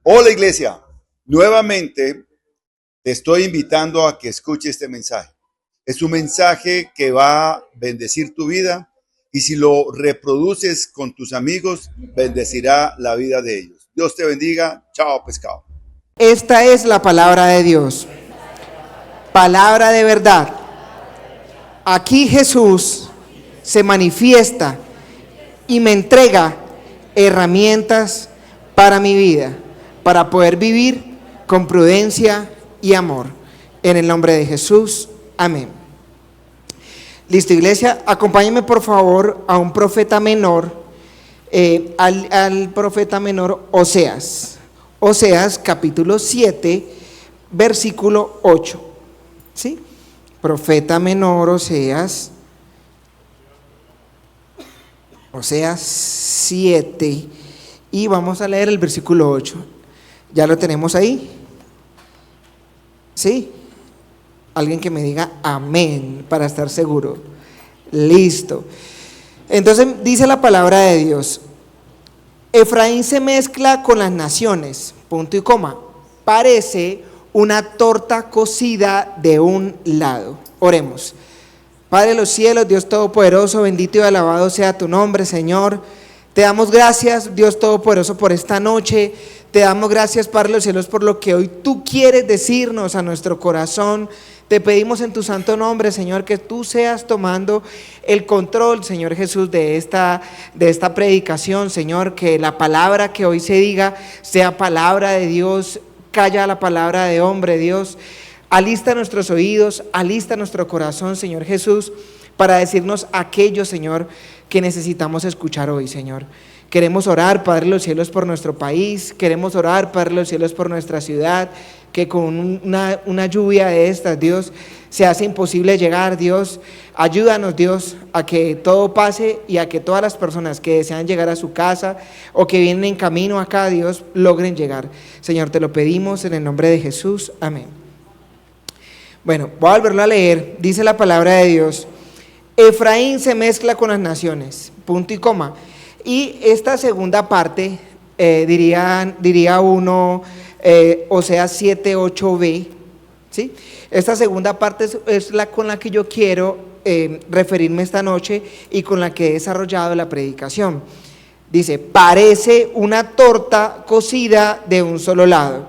Hola iglesia, nuevamente te estoy invitando a que escuche este mensaje. Es un mensaje que va a bendecir tu vida y si lo reproduces con tus amigos, bendecirá la vida de ellos. Dios te bendiga. Chao, pescado. Esta es la palabra de Dios, palabra de verdad. Aquí Jesús se manifiesta y me entrega herramientas para mi vida, para poder vivir con prudencia y amor. En el nombre de Jesús, amén. Listo, iglesia, acompáñenme por favor a un profeta menor, al profeta menor Oseas. Oseas capítulo 7, versículo 8. ¿Sí? Profeta menor Oseas 7, y vamos a leer el versículo 8. ¿Ya lo tenemos ahí? ¿Sí? Alguien que me diga amén para estar seguro. Listo. Entonces dice la palabra de Dios: Efraín se mezcla con las naciones, punto y coma. Parece una torta cocida de un lado. Oremos. Padre de los cielos, Dios Todopoderoso, bendito y alabado sea tu nombre, Señor. Te damos gracias, Dios Todopoderoso, por esta noche. Te damos gracias, Padre de los cielos, por lo que hoy tú quieres decirnos a nuestro corazón. Te pedimos en tu santo nombre, Señor, que tú seas tomando el control, Señor Jesús, de esta predicación, Señor, que la palabra que hoy se diga sea palabra de Dios. Calla la palabra de hombre, Dios. Alista nuestros oídos, alista nuestro corazón, Señor Jesús, para decirnos aquello, Señor, que necesitamos escuchar hoy, Señor. Queremos orar, Padre de los cielos, por nuestro país. Queremos orar, Padre de los cielos, por nuestra ciudad, que con una lluvia de estas, Dios, se hace imposible llegar, Dios. Ayúdanos, Dios, a que todo pase y a que todas las personas que desean llegar a su casa o que vienen en camino acá, Dios, logren llegar. Señor, te lo pedimos en el nombre de Jesús. Amén. Bueno, voy a volverlo a leer. Dice la palabra de Dios: Efraín se mezcla con las naciones, punto y coma. Y esta segunda parte, diría uno, Oseas 7, 8b, ¿sí? Esta segunda parte es la con la que yo quiero referirme esta noche y con la que he desarrollado la predicación. Dice: parece una torta cocida de un solo lado.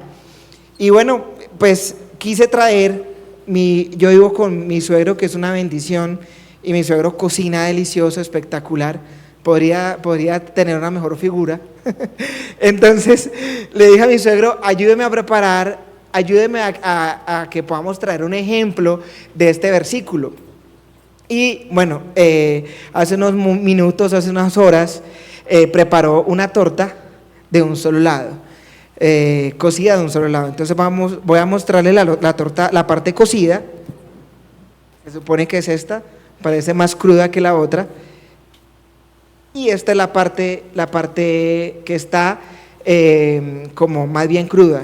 Y bueno, pues quise traer, yo vivo con mi suegro, que es una bendición, y mi suegro cocina delicioso, espectacular. Podría tener una mejor figura. Entonces le dije a mi suegro: ayúdeme a preparar, ayúdeme a que podamos traer un ejemplo de este versículo. Y bueno, hace unos minutos, hace unas horas, preparó una torta de un solo lado, cocida de un solo lado. Entonces voy a mostrarle la torta, la parte cocida. Se supone que es esta, parece más cruda que la otra. Y esta es la parte que está como más bien cruda.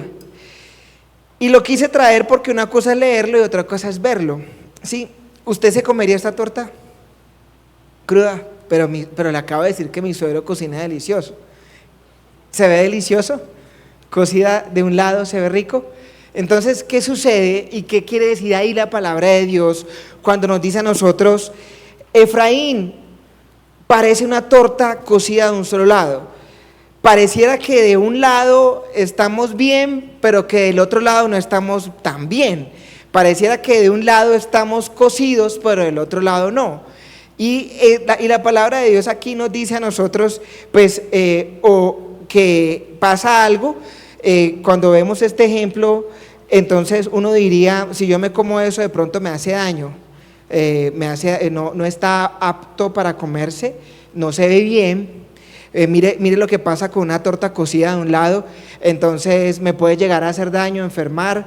Y lo quise traer porque una cosa es leerlo y otra cosa es verlo. ¿Sí? ¿Usted se comería esta torta cruda? Pero le acabo de decir que mi suegro cocina delicioso. ¿Se ve delicioso? Cocida de un lado, ¿se ve rico? Entonces, ¿qué sucede y qué quiere decir ahí la palabra de Dios cuando nos dice a nosotros: Efraín parece una torta cocida de un solo lado? Pareciera que de un lado estamos bien, pero que del otro lado no estamos tan bien. Pareciera que de un lado estamos cocidos, pero del otro lado no. Y la palabra de Dios aquí nos dice a nosotros, pues, o que pasa algo. Cuando vemos este ejemplo, entonces uno diría: si yo me como eso, de pronto me hace daño. No está apto para comerse, no se ve bien. Mire lo que pasa con una torta cocida de un lado. Entonces me puede llegar a hacer daño, enfermar.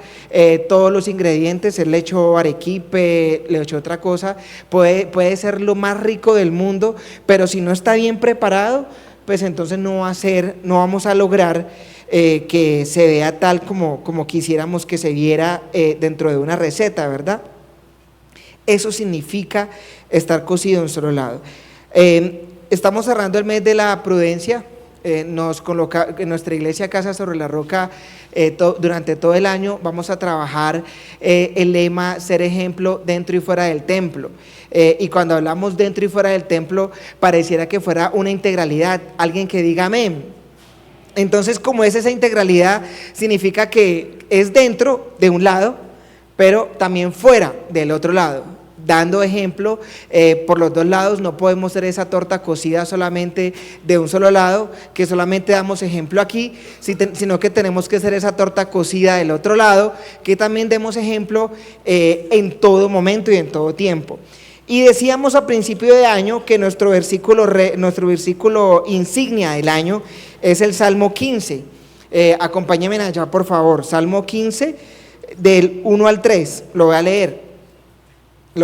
Todos los ingredientes, él le echó arequipe, le echó otra cosa, puede ser lo más rico del mundo, pero si no está bien preparado, pues entonces no vamos a lograr que se vea tal como quisiéramos que se viera dentro de una receta, ¿verdad? Eso significa estar cocido en un solo lado. Estamos cerrando el mes de la prudencia, nos coloca en nuestra iglesia Casa sobre la Roca. Durante todo el año vamos a trabajar el lema ser ejemplo dentro y fuera del templo. Y cuando hablamos dentro y fuera del templo, pareciera que fuera una integralidad, alguien que diga amén. Entonces, como es esa integralidad, significa que es dentro de un lado, pero también fuera del otro lado, dando ejemplo por los dos lados. No podemos ser esa torta cocida solamente de un solo lado, que solamente damos ejemplo aquí, sino que tenemos que ser esa torta cocida del otro lado, que también demos ejemplo en todo momento y en todo tiempo. Y decíamos a principio de año que nuestro versículo insignia del año es el Salmo 15. Acompáñenme allá, por favor. Salmo 15, del 1 al 3. Lo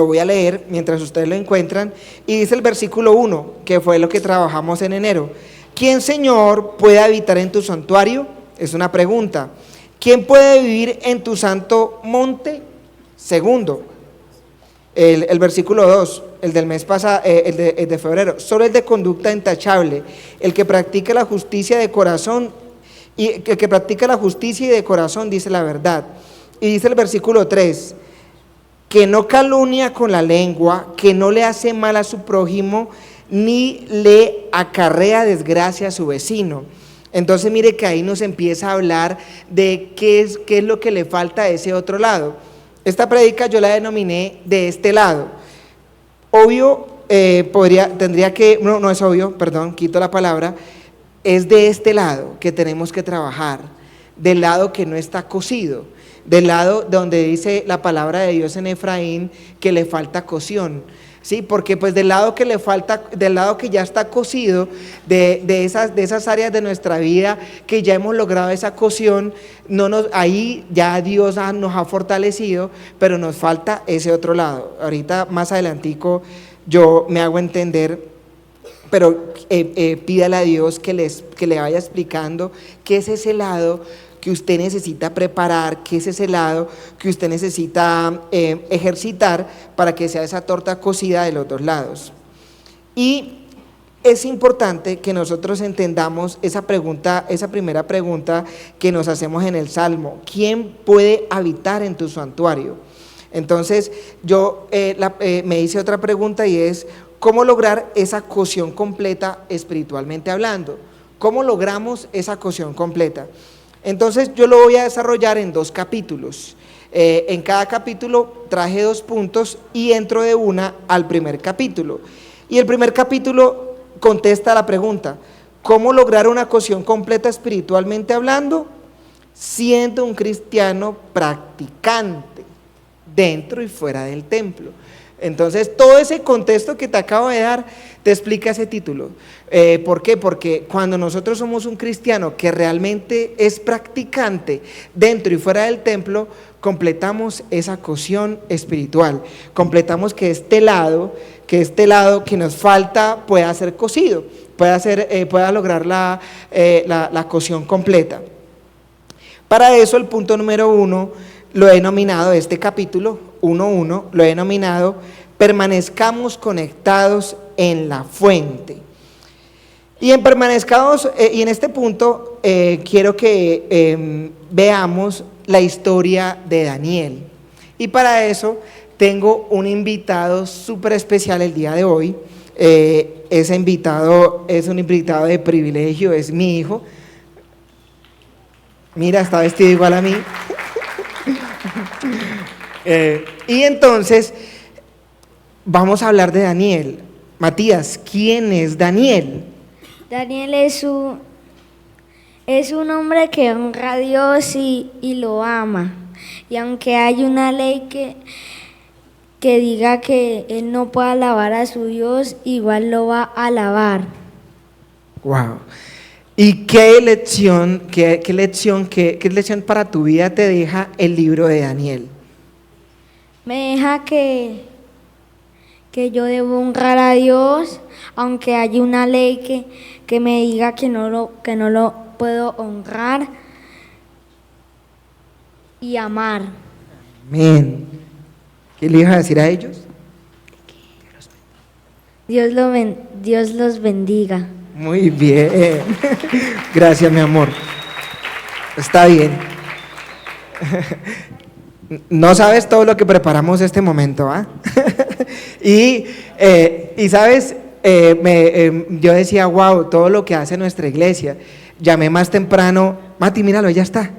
voy a leer mientras ustedes lo encuentran. Y dice el versículo 1, que fue lo que trabajamos en enero. ¿Quién, Señor, puede habitar en tu santuario? Es una pregunta. ¿Quién puede vivir en tu santo monte? Segundo. El versículo 2, el del mes pasado, el de febrero, solo el de conducta intachable, el que practica la justicia de corazón, y el que practica la justicia y de corazón dice la verdad. Y dice el versículo 3, que no calumnia con la lengua, que no le hace mal a su prójimo, ni le acarrea desgracia a su vecino. Entonces mire que ahí nos empieza a hablar de qué es lo que le falta a ese otro lado. Esta prédica yo la denominé de este lado. Obvio, no es obvio, perdón, quito la palabra, es de este lado que tenemos que trabajar, del lado que no está cocido, del lado donde dice la palabra de Dios en Efraín que le falta cocción. Sí, porque pues del lado que le falta, del lado que ya está cocido, de esas áreas de nuestra vida que ya hemos logrado esa cocción, ahí ya Dios nos ha fortalecido, pero nos falta ese otro lado. Ahorita más adelantico yo me hago entender, pero pídale a Dios que le vaya explicando qué es ese lado que usted necesita preparar, que es ese lado que usted necesita ejercitar para que sea esa torta cocida de los dos lados. Y es importante que nosotros entendamos esa primera pregunta que nos hacemos en el Salmo: ¿quién puede habitar en tu santuario? Entonces yo me hice otra pregunta, y es: ¿cómo lograr esa cocción completa espiritualmente hablando? ¿Cómo logramos esa cocción completa? Entonces yo lo voy a desarrollar en 2 capítulos. En cada capítulo traje 2 puntos y entro de una al primer capítulo. Y el primer capítulo contesta la pregunta: ¿cómo lograr una cocción completa espiritualmente hablando? Siendo un cristiano practicante dentro y fuera del templo. Entonces todo ese contexto que te acabo de dar te explica ese título. ¿Por qué? Porque cuando nosotros somos un cristiano que realmente es practicante dentro y fuera del templo, completamos esa cocción espiritual, completamos que este lado que nos falta pueda ser cocido, pueda lograr la cocción completa. Para eso el punto número 1 lo he denominado, este capítulo 1:1, lo he denominado: permanezcamos conectados en la fuente. Y en este punto quiero que veamos la historia de Daniel. Y para eso tengo un invitado súper especial el día de hoy. Ese invitado es un invitado de privilegio, es mi hijo. Mira, está vestido igual a mí. Y entonces vamos a hablar de Daniel. Matías, ¿quién es Daniel? Daniel es un hombre que honra a Dios y lo ama. Y aunque hay una ley que diga que él no puede alabar a su Dios, igual lo va a alabar. Wow. ¿Y qué lección para tu vida te deja el libro de Daniel? Me deja que yo debo honrar a Dios, aunque haya una ley que me diga que no lo puedo honrar, y amar. Amén. ¿Qué le ibas a decir a ellos? Dios los bendiga. Muy bien. Gracias, mi amor. Está bien. No sabes todo lo que preparamos este momento, ¿ah? y sabes, yo decía, wow, todo lo que hace nuestra iglesia. Llamé más temprano, Mati, míralo, allá está.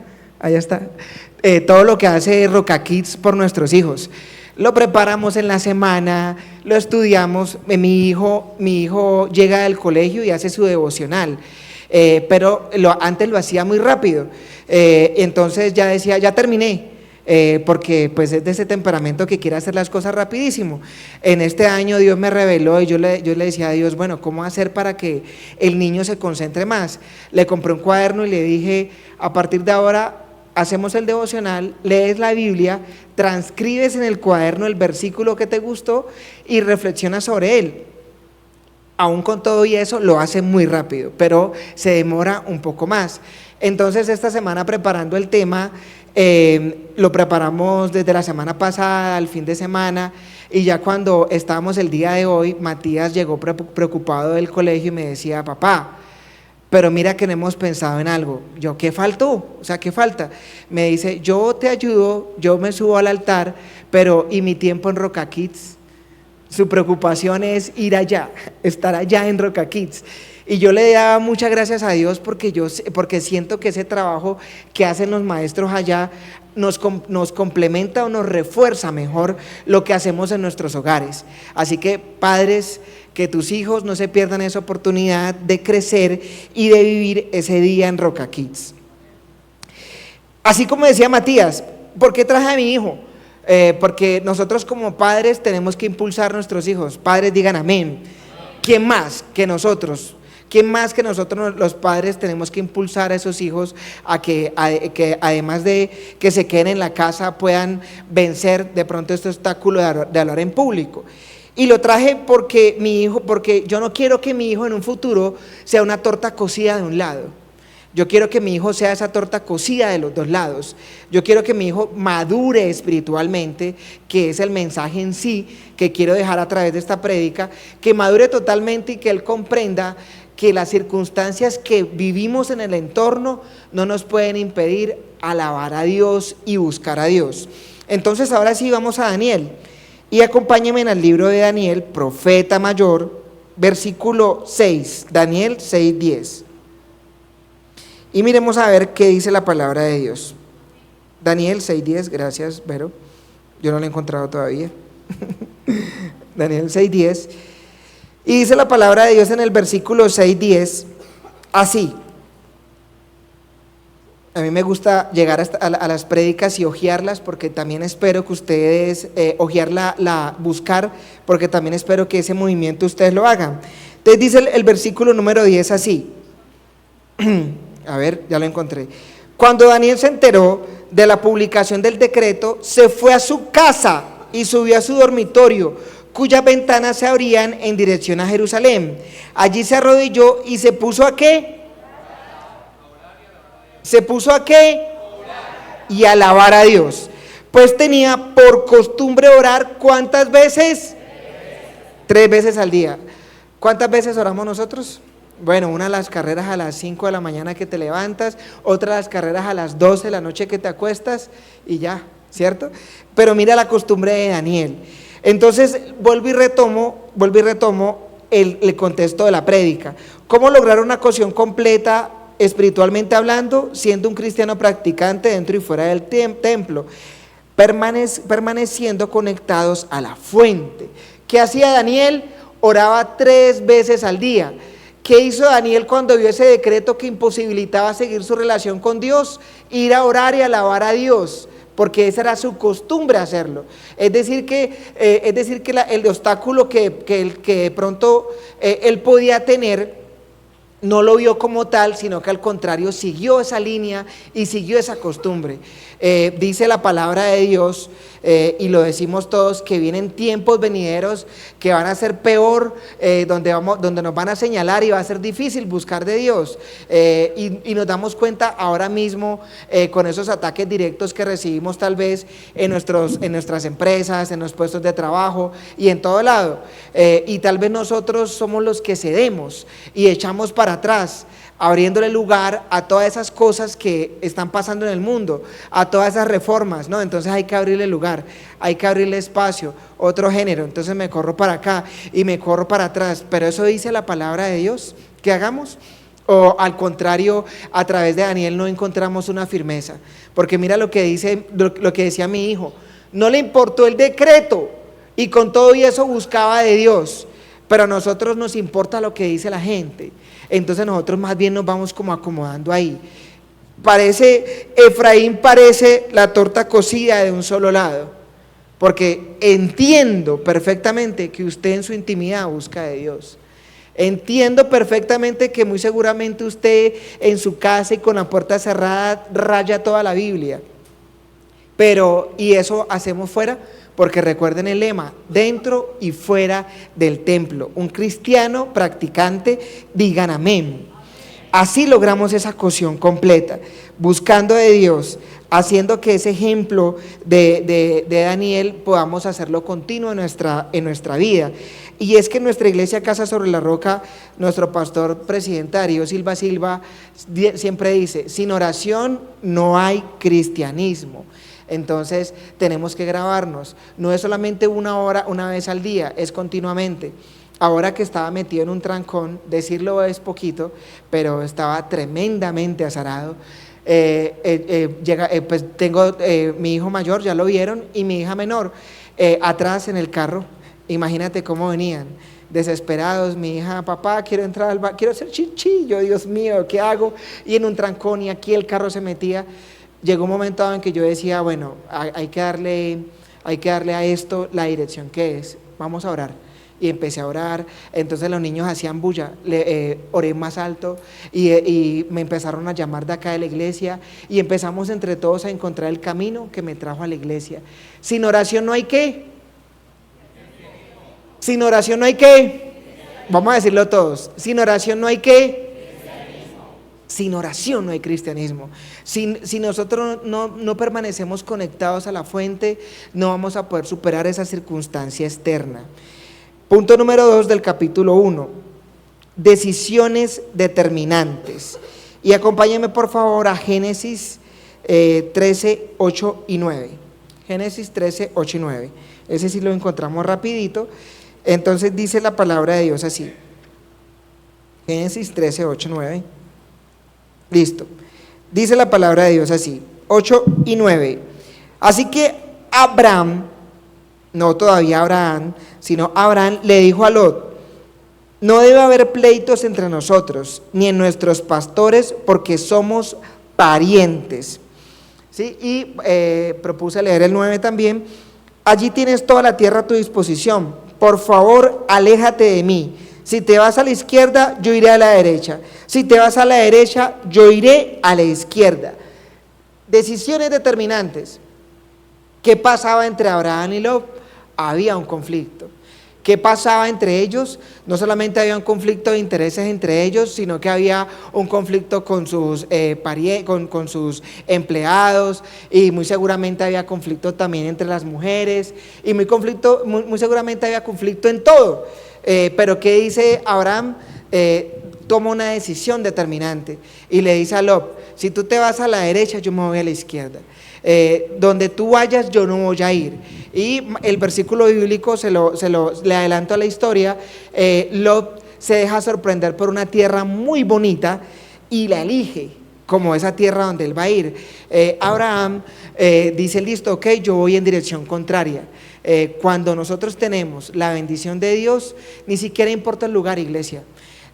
Todo lo que hace Roca Kids por nuestros hijos. Lo preparamos en la semana, lo estudiamos. Mi hijo llega del colegio y hace su devocional, pero antes lo hacía muy rápido. Entonces ya decía, ya terminé, porque pues es de ese temperamento que quiere hacer las cosas rapidísimo. En este año Dios me reveló y yo le decía a Dios, bueno, ¿cómo hacer para que el niño se concentre más? Le compré un cuaderno y le dije, a partir de ahora hacemos el devocional, lees la Biblia, transcribes en el cuaderno el versículo que te gustó y reflexionas sobre él. Aún con todo y eso lo hace muy rápido, pero se demora un poco más. Entonces esta semana preparando el tema, lo preparamos desde la semana pasada, al fin de semana, y ya cuando estábamos el día de hoy, Matías llegó preocupado del colegio y me decía, papá, pero mira que no hemos pensado en algo. Yo, ¿qué faltó? O sea, ¿qué falta? Me dice, yo te ayudo, yo me subo al altar, pero ¿y mi tiempo en Roca Kids? Su preocupación es ir allá, estar allá en Roca Kids. Y yo le daba muchas gracias a Dios porque siento que ese trabajo que hacen los maestros allá nos complementa o nos refuerza mejor lo que hacemos en nuestros hogares. Así que, padres, que tus hijos no se pierdan esa oportunidad de crecer y de vivir ese día en Roca Kids. Así como decía Matías, ¿por qué traje a mi hijo? Porque nosotros como padres tenemos que impulsar a nuestros hijos. Padres, digan amén. ¿Quién más que nosotros? ¿Quién más que nosotros los padres tenemos que impulsar a esos hijos a que además de que se queden en la casa puedan vencer de pronto este obstáculo de hablar en público? Y lo traje porque yo no quiero que mi hijo en un futuro sea una torta cocida de un lado. Yo quiero que mi hijo sea esa torta cocida de los dos lados. Yo quiero que mi hijo madure espiritualmente, que es el mensaje en sí que quiero dejar a través de esta prédica, que madure totalmente y que él comprenda que las circunstancias que vivimos en el entorno no nos pueden impedir alabar a Dios y buscar a Dios. Entonces ahora sí vamos a Daniel. Y acompáñenme al libro de Daniel, profeta mayor, versículo 6, Daniel 6:10. Y miremos a ver qué dice la palabra de Dios. Daniel 6:10, gracias, Vero. Yo no lo he encontrado todavía. Daniel 6:10. Y dice la palabra de Dios en el versículo 6:10, así. A mí me gusta llegar a las prédicas y hojearlas, porque también espero que ustedes, buscar, porque también espero que ese movimiento ustedes lo hagan. Entonces dice el versículo número 10 así. A ver, ya lo encontré. Cuando Daniel se enteró de la publicación del decreto, se fue a su casa y subió a su dormitorio, cuyas ventanas se abrían en dirección a Jerusalén. Allí se arrodilló y se puso ¿a qué? ¿Se puso a qué? Y a alabar a Dios. Pues tenía por costumbre orar, ¿cuántas veces? 3 veces al día. ¿Cuántas veces oramos nosotros? Bueno, una de las carreras a las 5 de la mañana que te levantas, otra de las carreras a las 12 de la noche que te acuestas y ya, ¿cierto? Pero mira la costumbre de Daniel. Entonces, vuelvo y retomo el contexto de la prédica. ¿Cómo lograr una cocción completa espiritualmente hablando, siendo un cristiano practicante dentro y fuera del templo? Permaneciendo conectados a la fuente. ¿Qué hacía Daniel? Oraba 3 veces al día. ¿Qué hizo Daniel cuando vio ese decreto que imposibilitaba seguir su relación con Dios? Ir a orar y alabar a Dios, porque esa era su costumbre hacerlo. Es decir que el obstáculo que de pronto él podía tener no lo vio como tal, sino que al contrario siguió esa línea y siguió esa costumbre. Dice la palabra de Dios, y lo decimos todos, que vienen tiempos venideros que van a ser peor, donde nos van a señalar y va a ser difícil buscar de Dios. Y nos damos cuenta ahora mismo con esos ataques directos que recibimos tal vez en nuestras empresas, en los puestos de trabajo y en todo lado. Y tal vez nosotros somos los que cedemos y echamos para atrás, abriéndole lugar a todas esas cosas que están pasando en el mundo, a todas esas reformas, ¿no? Entonces hay que abrirle lugar, hay que abrirle espacio, otro género, entonces me corro para acá y me corro para atrás, pero eso dice la palabra de Dios, ¿qué hagamos? O al contrario, a través de Daniel no encontramos una firmeza, porque mira lo que dice, lo que decía mi hijo, no le importó el decreto y con todo y eso buscaba de Dios, pero a nosotros nos importa lo que dice la gente. Entonces nosotros más bien nos vamos como acomodando ahí. Efraín parece la torta cocida de un solo lado, porque entiendo perfectamente que usted en su intimidad busca de Dios. Entiendo perfectamente que muy seguramente usted en su casa y con la puerta cerrada raya toda la Biblia. Pero, ¿y eso hacemos fuera? Porque recuerden el lema, dentro y fuera del templo. Un cristiano practicante, digan amén. Así logramos esa cocción completa, buscando de Dios, haciendo que ese ejemplo de Daniel podamos hacerlo continuo en nuestra vida. Y es que en nuestra iglesia Casa sobre la Roca, nuestro pastor presidente Darío Silva siempre dice, sin oración no hay cristianismo. Entonces tenemos que grabarnos, no es solamente una hora, una vez al día, es continuamente. Ahora que estaba metido en un trancón, decirlo es poquito, pero estaba tremendamente azarado. Pues tengo mi hijo mayor, ya lo vieron, y mi hija menor atrás en el carro. Imagínate cómo venían, desesperados. Mi hija, papá, quiero entrar al baño, quiero hacer chichi, yo, Dios mío, ¿qué hago? Y en un trancón, y aquí el carro se metía. Llegó un momento en que yo decía, bueno, hay que darle a esto la dirección que es, vamos a orar. Y empecé a orar, entonces los niños hacían bulla, oré más alto y me empezaron a llamar de acá de la iglesia y empezamos entre todos a encontrar el camino que me trajo a la iglesia. Sin oración no hay qué. Sin oración no hay qué. Vamos a decirlo todos, sin oración no hay qué. Sin oración no hay cristianismo. Si nosotros no permanecemos conectados a la fuente, no vamos a poder superar esa circunstancia externa. Punto número 2 del capítulo 1, decisiones determinantes. Y acompáñenme por favor a Génesis 13, 8 y 9. Génesis 13, 8 y 9. Ese sí lo encontramos rapidito. Entonces dice la palabra de Dios así. Génesis 13, 8, 9. Listo. Dice la palabra de Dios así, 8 y 9. Así que Abraham, no todavía Abraham, sino Abraham le dijo a Lot, no debe haber pleitos entre nosotros, ni en nuestros pastores, porque somos parientes. ¿Sí? Y propuse leer el 9 también. Allí tienes toda la tierra a tu disposición. Por favor, aléjate de mí. Si te vas a la izquierda, yo iré a la derecha. Si te vas a la derecha, yo iré a la izquierda. Decisiones determinantes. ¿Qué pasaba entre Abraham y Lot? Había un conflicto. ¿Qué pasaba entre ellos? No solamente había un conflicto de intereses entre ellos, sino que había un conflicto con sus con sus empleados, y muy seguramente había conflicto también entre las mujeres, y muy seguramente había conflicto en todo. Pero ¿qué dice Abraham? Toma una decisión determinante y le dice a Lot, si tú te vas a la derecha, yo me voy a la izquierda. Donde tú vayas, yo no voy a ir. Y el versículo bíblico le adelanto a la historia. Lot se deja sorprender por una tierra muy bonita y la elige como esa tierra donde él va a ir. Abraham dice, listo, ok, yo voy en dirección contraria. Cuando nosotros tenemos la bendición de Dios, ni siquiera importa el lugar, iglesia.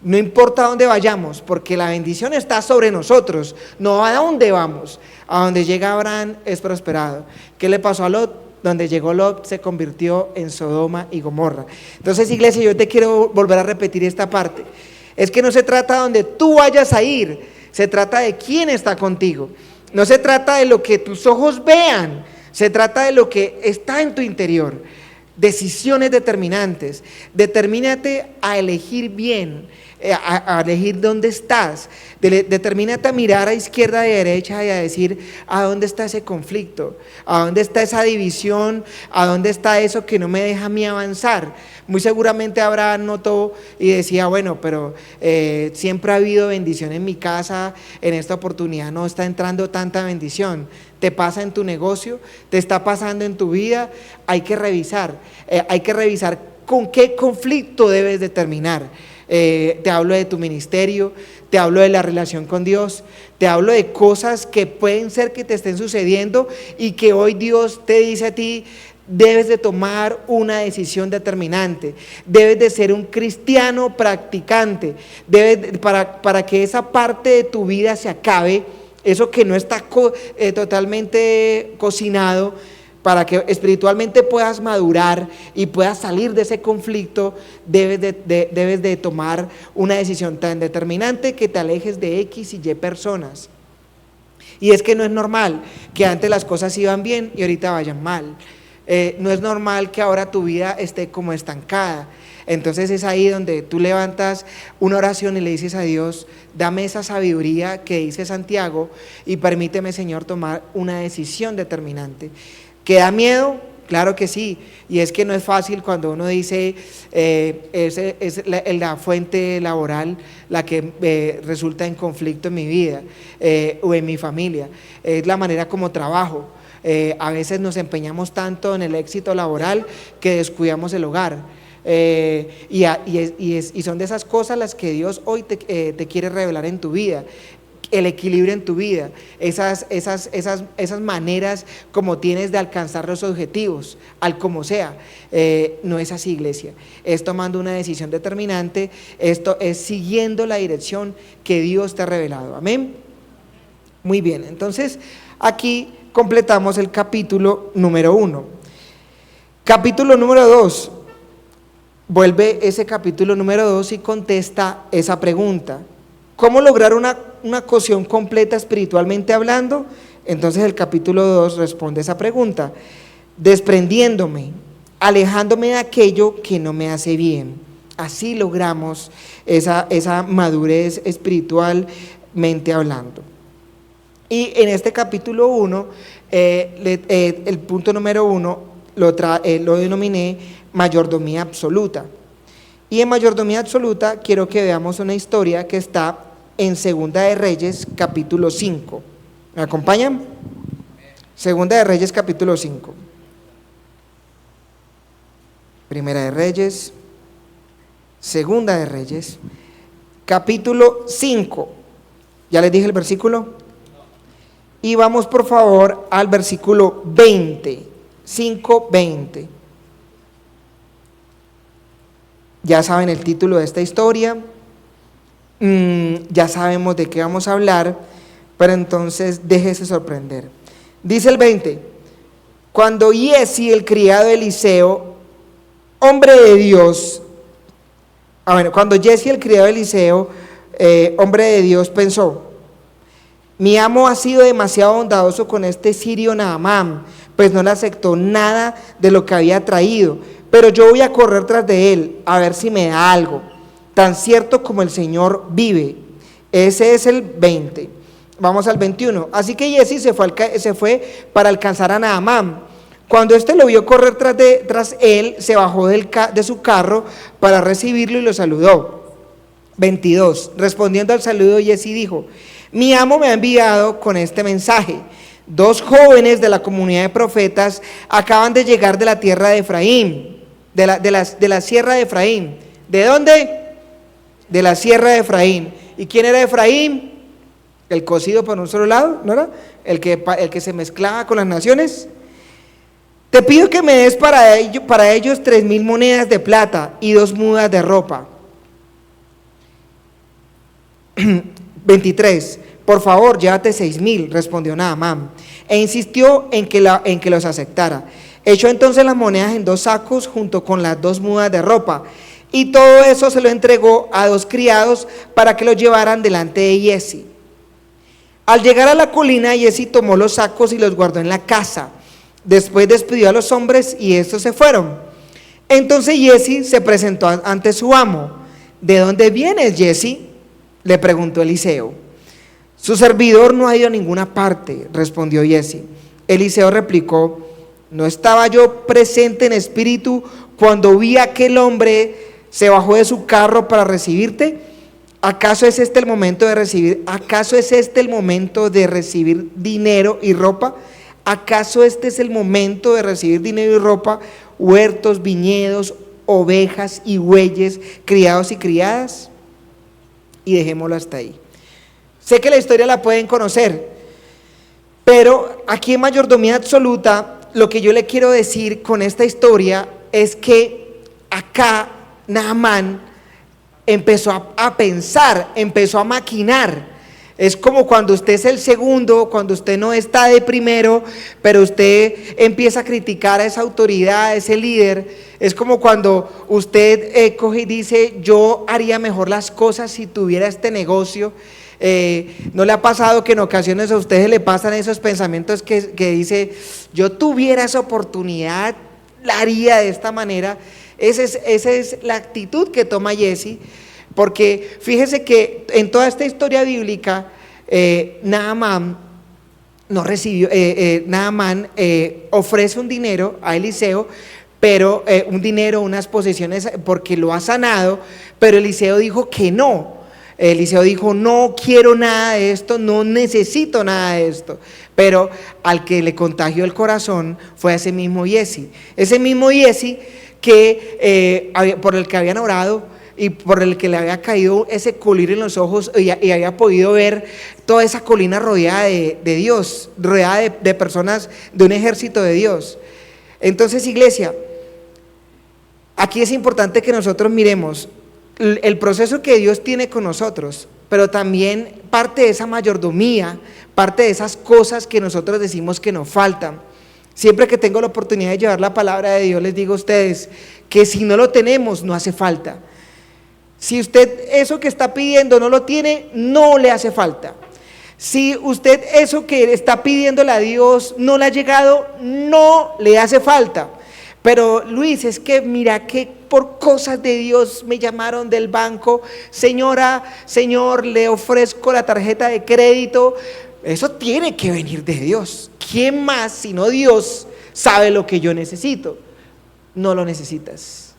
No importa a dónde vayamos, porque la bendición está sobre nosotros, no a dónde vamos. A donde llega Abraham es prosperado. ¿Qué le pasó a Lot? Donde llegó Lot se convirtió en Sodoma y Gomorra. Entonces, iglesia, yo te quiero volver a repetir esta parte. Es que no se trata de donde tú vayas a ir, se trata de quién está contigo. No se trata de lo que tus ojos vean, se trata de lo que está en tu interior. Decisiones determinantes. Determínate a elegir bien, a elegir dónde estás. Determínate a mirar a izquierda y a derecha y a decir a dónde está ese conflicto, a dónde está esa división, a dónde está eso que no me deja a mí avanzar. Muy seguramente Abraham notó y decía, bueno, pero siempre ha habido bendición en mi casa, en esta oportunidad no está entrando tanta bendición. ¿Te pasa en tu negocio? ¿Te está pasando en tu vida? Hay que revisar con qué conflicto debes de terminar. Te hablo de tu ministerio, te hablo de la relación con Dios, te hablo de cosas que pueden ser que te estén sucediendo y que hoy Dios te dice a ti, debes de tomar una decisión determinante, debes de ser un cristiano practicante, para que esa parte de tu vida se acabe, eso que no está totalmente cocinado, para que espiritualmente puedas madurar y puedas salir de ese conflicto, debes de tomar una decisión tan determinante que te alejes de X y Y personas. Y es que no es normal que antes las cosas iban bien y ahorita vayan mal. No es normal que ahora tu vida esté como estancada. Entonces es ahí donde tú levantas una oración y le dices a Dios, dame esa sabiduría que dice Santiago y permíteme, Señor, tomar una decisión determinante. ¿Que da miedo? Claro que sí, y es que no es fácil cuando uno dice es la fuente laboral la que resulta en conflicto en mi vida o en mi familia, es la manera como trabajo. A veces nos empeñamos tanto en el éxito laboral que descuidamos el hogar. Y son de esas cosas las que Dios hoy te quiere revelar en tu vida. El equilibrio en tu vida, esas maneras como tienes de alcanzar los objetivos, al como sea. No es así, iglesia, es tomando una decisión determinante, esto es siguiendo la dirección que Dios te ha revelado, amén. Muy bien, entonces aquí completamos el capítulo número 1. Capítulo número 2, vuelve ese capítulo número 2 y contesta esa pregunta. ¿Cómo lograr una cocción completa espiritualmente hablando? Entonces el capítulo 2 responde esa pregunta, desprendiéndome, alejándome de aquello que no me hace bien. Así logramos esa madurez espiritualmente hablando. Y en este capítulo 1, el punto número 1 lo denominé mayordomía absoluta. Y en mayordomía absoluta quiero que veamos una historia que está en Segunda de Reyes capítulo 5. ¿Me acompañan? Segunda de Reyes capítulo 5. Primera de Reyes, Segunda de Reyes, capítulo 5. ¿Ya les dije el versículo? Y vamos por favor al versículo 20, 5:20. Ya saben el título de esta historia, ya sabemos de qué vamos a hablar, pero entonces déjese sorprender. Dice el 20, cuando Giezi, el criado de Eliseo, hombre de Dios, cuando Giezi, el criado de Eliseo, hombre de Dios, pensó, mi amo ha sido demasiado bondadoso con este sirio Naamán, pues no le aceptó nada de lo que había traído, pero yo voy a correr tras de él a ver si me da algo, tan cierto como el Señor vive. Ese es el 20. Vamos al 21. Así que Giezi se fue para alcanzar a Naamán. Cuando éste lo vio correr tras él, se bajó de su carro para recibirlo y lo saludó. 22. Respondiendo al saludo, Giezi dijo, mi amo me ha enviado con este mensaje. 2 jóvenes de la comunidad de profetas acaban de llegar de la tierra de Efraín, de la sierra de Efraín. ¿De dónde? De la sierra de Efraín. ¿Y quién era Efraín? El cocido por un solo lado, ¿no era? El que se mezclaba con las naciones. Te pido que me des para ellos 3,000 monedas de plata y 2 mudas de ropa. 23. Por favor, llévate 6,000, respondió Naamán, e insistió en que los aceptara. Echó entonces las monedas en 2 sacos junto con las 2 mudas de ropa y todo eso se lo entregó a 2 criados para que lo llevaran delante de Giezi. Al llegar a la colina, Giezi tomó los sacos y los guardó en la casa. Después despidió a los hombres y estos se fueron. Entonces Giezi se presentó ante su amo. ¿De dónde vienes, Giezi?, le preguntó Eliseo. Su servidor no ha ido a ninguna parte, respondió Giezi. Eliseo replicó: ¿no estaba yo presente en espíritu cuando vi a aquel hombre se bajó de su carro para recibirte? ¿Acaso es este el momento de recibir dinero y ropa? ¿Acaso este es el momento de recibir dinero y ropa, huertos, viñedos, ovejas y bueyes, criados y criadas? Y dejémoslo hasta ahí. Sé que la historia la pueden conocer, pero aquí en Mayordomía Absoluta, lo que yo le quiero decir con esta historia es que acá Naamán empezó a pensar, empezó a maquinar. Es como cuando usted es el segundo, cuando usted no está de primero, pero usted empieza a criticar a esa autoridad, a ese líder. Es como cuando usted coge y dice: yo haría mejor las cosas si tuviera este negocio. ¿No le ha pasado que en ocasiones a ustedes le pasan esos pensamientos que dice: yo tuviera esa oportunidad, la haría de esta manera? Esa es la actitud que toma Giezi, porque fíjese que en toda esta historia bíblica, Naamán ofrece un dinero a Eliseo, pero un dinero, unas posesiones, porque lo ha sanado, pero Eliseo dijo que no. Eliseo dijo: no quiero nada de esto, no necesito nada de esto. Pero al que le contagió el corazón fue a ese mismo Giezi que por el que habían orado y por el que le había caído ese colirio en los ojos y había podido ver toda esa colina rodeada de Dios, rodeada de personas, de un ejército de Dios. Entonces, iglesia, aquí es importante que nosotros miremos el proceso que Dios tiene con nosotros, pero también parte de esa mayordomía, parte de esas cosas que nosotros decimos que nos faltan. Siempre que tengo la oportunidad de llevar la palabra de Dios, les digo a ustedes que si no lo tenemos, no hace falta. Si usted eso que está pidiendo no lo tiene, no le hace falta. Si usted eso que está pidiéndole a Dios no le ha llegado, no le hace falta. Pero Luis, es que mira que por cosas de Dios me llamaron del banco: señora, señor, le ofrezco la tarjeta de crédito. Eso tiene que venir de Dios. ¿Quién más sino Dios sabe lo que yo necesito? No lo necesitas.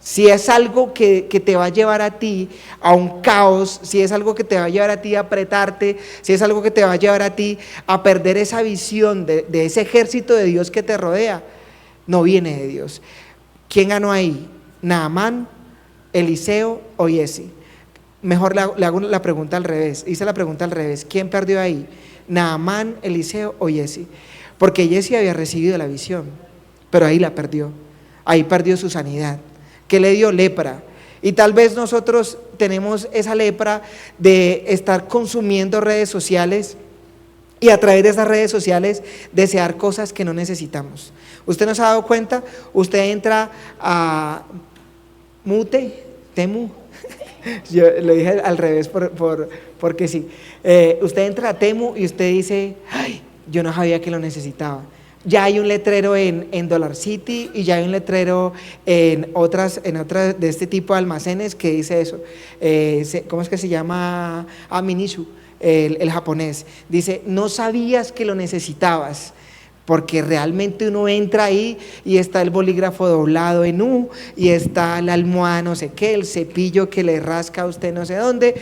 Si es algo que te va a llevar a ti a un caos, si es algo que te va a llevar a ti a apretarte, si es algo que te va a llevar a ti a perder esa visión de ese ejército de Dios que te rodea, no viene de Dios. ¿Quién ganó ahí? ¿Naamán, Eliseo o Giezi? Mejor le hago la pregunta al revés. Hice la pregunta al revés. ¿Quién perdió ahí? ¿Naamán, Eliseo o Giezi? Porque Giezi había recibido la visión, pero ahí la perdió. Ahí perdió su sanidad. ¿Qué le dio? Lepra. Y tal vez nosotros tenemos esa lepra de estar consumiendo redes sociales y a través de esas redes sociales desear cosas que no necesitamos. ¿Usted no se ha dado cuenta? Usted entra a Temu. Yo lo dije al revés porque sí. Usted entra a Temu y usted dice: ay, yo no sabía que lo necesitaba. Ya hay un letrero en Dollar City y ya hay un letrero en otras de este tipo de almacenes que dice eso. ¿Cómo es que se llama? Minishu, el japonés. Dice: no sabías que lo necesitabas. Porque realmente uno entra ahí y está el bolígrafo doblado en U, y está la almohada no sé qué, el cepillo que le rasca a usted no sé dónde,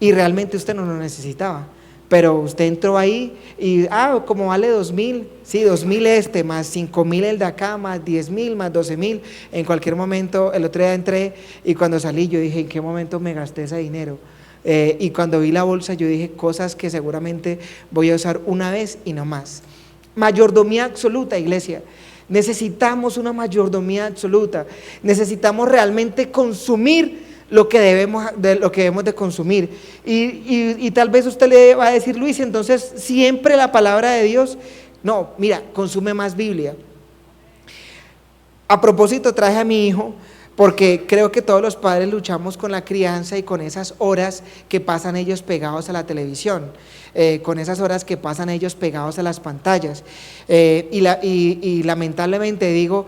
y realmente usted no lo necesitaba. Pero usted entró ahí y, como vale 2,000, sí, 2,000 más 5,000 el de acá, más 10,000, más 12,000. En cualquier momento, el otro día entré y cuando salí yo dije: ¿en qué momento me gasté ese dinero? Y cuando vi la bolsa yo dije: cosas que seguramente voy a usar una vez y no más. Mayordomía absoluta, iglesia. Necesitamos una mayordomía absoluta. Necesitamos realmente consumir lo que debemos de consumir. Y tal vez usted le va a decir: Luis, entonces siempre la palabra de Dios. No, mira, consume más Biblia. A propósito, traje a mi hijo porque creo que todos los padres luchamos con la crianza y con esas horas que pasan ellos pegados a la televisión, con esas horas que pasan ellos pegados a las pantallas. Y lamentablemente digo,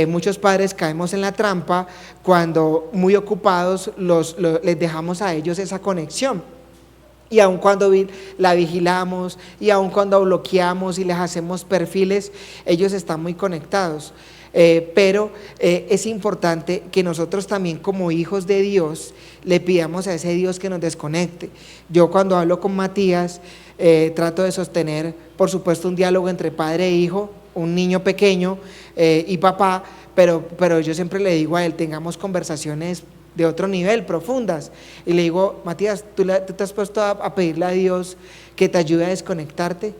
muchos padres caemos en la trampa cuando muy ocupados les dejamos a ellos esa conexión. Y aun cuando la vigilamos, y aun cuando bloqueamos y les hacemos perfiles, ellos están muy conectados. Pero es importante que nosotros también, como hijos de Dios, le pidamos a ese Dios que nos desconecte. Yo, cuando hablo con Matías, trato de sostener, por supuesto, un diálogo entre padre e hijo, un niño pequeño y papá, pero yo siempre le digo a él: tengamos conversaciones de otro nivel, profundas. Y le digo: Matías, ¿tú te has puesto a pedirle a Dios que te ayude a desconectarte?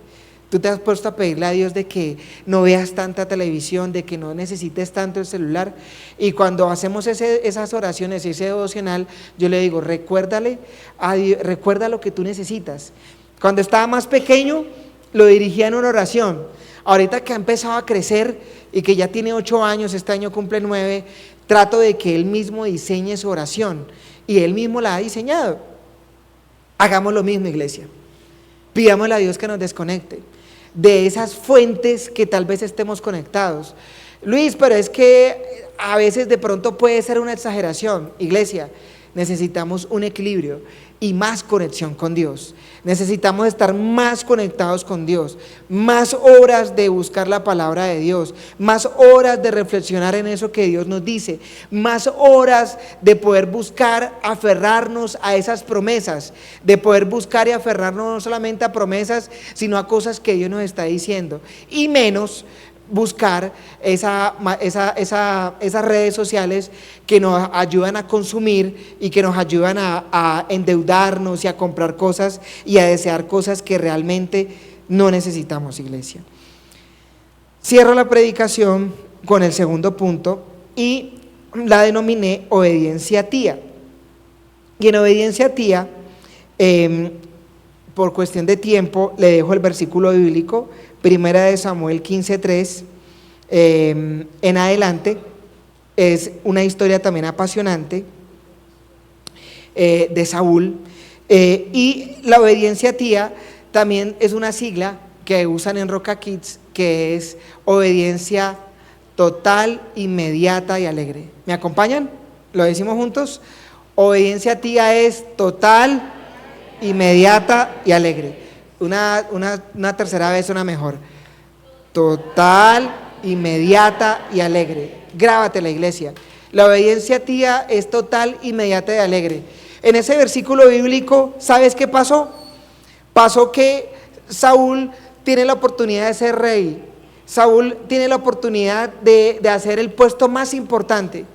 ¿Tú te has puesto a pedirle a Dios de que no veas tanta televisión, de que no necesites tanto el celular? Y cuando hacemos esas oraciones, ese devocional, yo le digo: recuérdale a Dios, recuerda lo que tú necesitas. Cuando estaba más pequeño, lo dirigía en una oración. Ahorita que ha empezado a crecer y que ya tiene 8 años, este año cumple 9, trato de que él mismo diseñe su oración, y él mismo la ha diseñado. Hagamos lo mismo, iglesia. Pidámosle a Dios que nos desconecte de esas fuentes que tal vez estemos conectados. Luis, pero es que a veces de pronto puede ser una exageración. Iglesia, necesitamos un equilibrio y más conexión con Dios. Necesitamos estar más conectados con Dios, más horas de buscar la palabra de Dios, más horas de reflexionar en eso que Dios nos dice, más horas de poder buscar aferrarnos a esas promesas, de poder buscar y aferrarnos no solamente a promesas, sino a cosas que Dios nos está diciendo, y menos buscar esas redes sociales que nos ayudan a consumir y que nos ayudan a endeudarnos y a comprar cosas y a desear cosas que realmente no necesitamos, iglesia. Cierro la predicación con el segundo punto y la denominé obediencia tía. Y en obediencia tía, por cuestión de tiempo, le dejo el versículo bíblico, Primera de Samuel 15:3, en adelante. Es una historia también apasionante de Saúl, y la obediencia tía también es una sigla que usan en Roca Kids, que es obediencia total, inmediata y alegre. ¿Me acompañan? ¿Lo decimos juntos? Obediencia tía es total, inmediata y alegre. Una tercera vez, una mejor. Total, inmediata y alegre. Grábate, la iglesia. La obediencia tía es total, inmediata y alegre. En ese versículo bíblico, ¿sabes qué pasó? Pasó que Saúl tiene la oportunidad de ser rey. Saúl tiene la oportunidad de hacer el puesto más importante.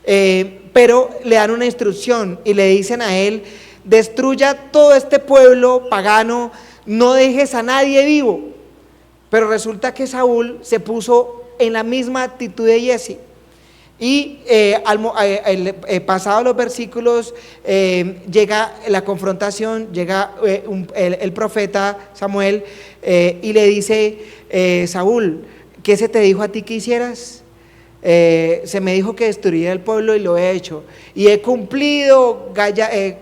Pero le dan una instrucción y le dicen a él: destruya todo este pueblo pagano, no dejes a nadie vivo. Pero resulta que Saúl se puso en la misma actitud de Jesse. Y pasados los versículos, llega la confrontación, llega el profeta Samuel y le dice: Saúl, ¿qué se te dijo a ti que hicieras? Se me dijo que destruyera el pueblo y lo he hecho. Y he cumplido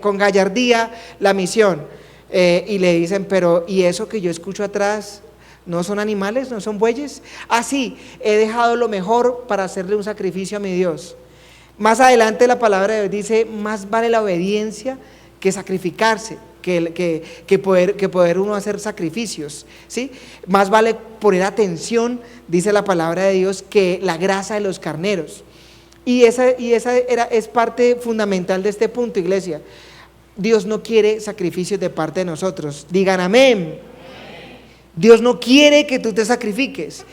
con gallardía la misión. Y le dicen: pero ¿y eso que yo escucho atrás? ¿No son animales? ¿No son bueyes? Así, he dejado lo mejor para hacerle un sacrificio a mi Dios. Más adelante la palabra de Dios dice: más vale la obediencia que sacrificarse, que poder uno hacer sacrificios, ¿sí? Más vale poner atención, dice la palabra de Dios, que la grasa de los carneros. Y esa es parte fundamental de este punto, iglesia. Dios no quiere sacrificios de parte de nosotros. Digan amén. Dios no quiere que tú te sacrifiques.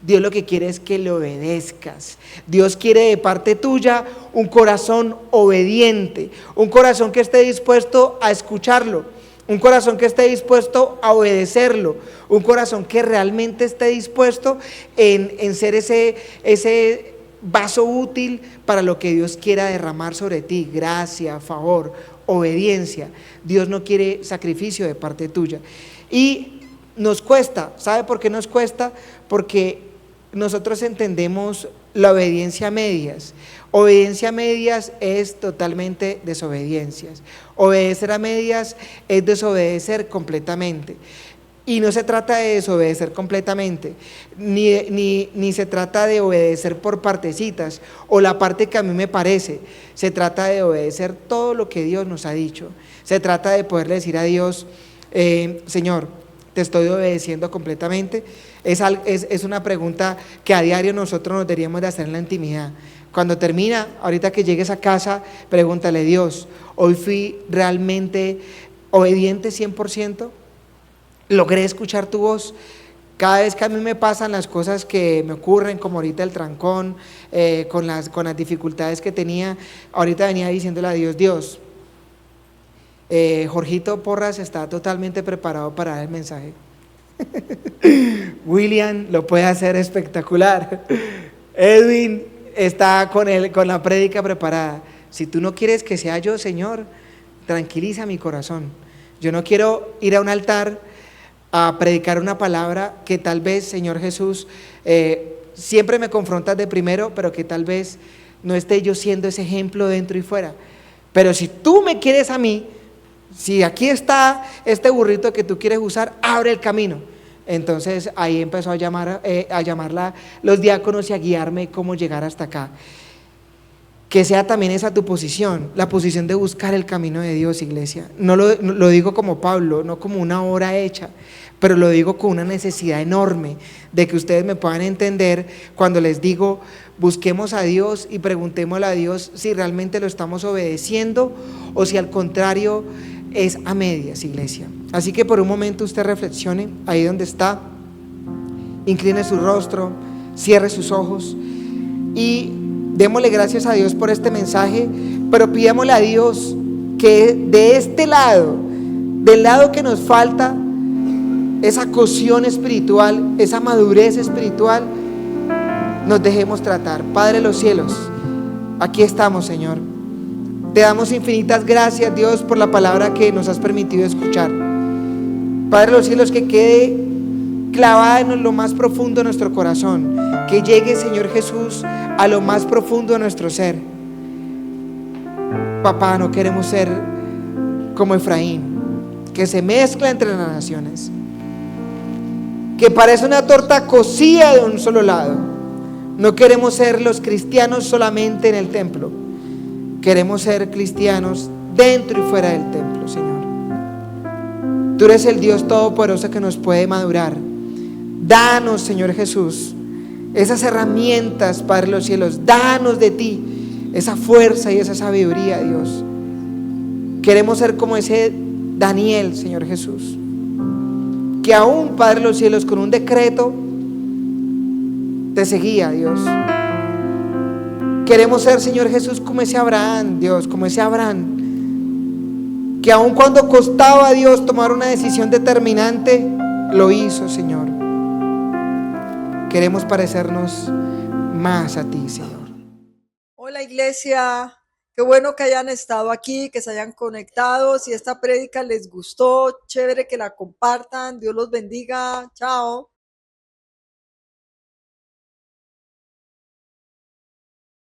Dios lo que quiere es que le obedezcas. Dios quiere de parte tuya un corazón obediente, un corazón que esté dispuesto a escucharlo, un corazón que esté dispuesto a obedecerlo, un corazón que realmente esté dispuesto en ser ese vaso útil para lo que Dios quiera derramar sobre ti. Gracia, favor, obediencia. Dios no quiere sacrificio de parte tuya. Y nos cuesta. ¿Sabe por qué nos cuesta? Porque nosotros entendemos la obediencia a medias. Obediencia a medias es totalmente desobediencia. Obedecer a medias es desobedecer completamente. Y no se trata de desobedecer completamente, ni se trata de obedecer por partecitas o la parte que a mí me parece. Se trata de obedecer todo lo que Dios nos ha dicho. Se trata de poderle decir a Dios, Señor, te estoy obedeciendo completamente. Es una pregunta que a diario nosotros nos deberíamos de hacer en la intimidad. Cuando termina, ahorita que llegues a casa, pregúntale, Dios, ¿hoy fui realmente obediente 100%? ¿Logré escuchar tu voz? Cada vez que a mí me pasan las cosas que me ocurren, como ahorita el trancón, con las dificultades que tenía, ahorita venía diciéndole a Dios, Dios, Jorgito Porras está totalmente preparado para dar el mensaje. William lo puede hacer espectacular. Edwin está con la prédica preparada. Si tú no quieres que sea yo, Señor, tranquiliza mi corazón. Yo no quiero ir a un altar a predicar una palabra que tal vez, Señor Jesús, siempre me confrontas de primero, pero que tal vez no esté yo siendo ese ejemplo dentro y fuera. Pero si tú me quieres a mí, si aquí está este burrito que tú quieres usar, abre el camino. Entonces ahí empezó a llamarla los diáconos y a guiarme cómo llegar hasta acá. Que sea también esa tu posición, la posición de buscar el camino de Dios, iglesia. No lo digo como Pablo, no como una obra hecha, pero lo digo con una necesidad enorme de que ustedes me puedan entender cuando les digo, busquemos a Dios y preguntémosle a Dios si realmente lo estamos obedeciendo o si al contrario es a medias, iglesia. Así que por un momento usted reflexione ahí donde está, incline su rostro, cierre sus ojos y démosle gracias a Dios por este mensaje, pero pidámosle a Dios que de este lado, del lado que nos falta, esa cocción espiritual, esa madurez espiritual, nos dejemos tratar. Padre de los cielos, aquí estamos, Señor. Te damos infinitas gracias, Dios, por la palabra que nos has permitido escuchar. Padre de los cielos, que quede clavada en lo más profundo de nuestro corazón, que llegue, Señor Jesús, a lo más profundo de nuestro ser. Papá, no queremos ser como Efraín, que se mezcla entre las naciones, que parece una torta cocida de un solo lado. No queremos ser los cristianos solamente en el templo, queremos ser cristianos dentro y fuera del templo, Señor. Tú eres el Dios todopoderoso que nos puede madurar. Danos, Señor Jesús, esas herramientas, Padre de los cielos. Danos de ti esa fuerza y esa sabiduría, Dios. Queremos ser como ese Daniel, Señor Jesús, que aún, Padre de los cielos, con un decreto te seguía, Dios. Queremos ser, Señor Jesús, como ese Abraham, Dios, como ese Abraham, que aun cuando costaba a Dios tomar una decisión determinante, lo hizo, Señor. Queremos parecernos más a ti, Señor. Hola, iglesia, qué bueno que hayan estado aquí, que se hayan conectado. Si esta prédica les gustó, chévere que la compartan. Dios los bendiga. Chao.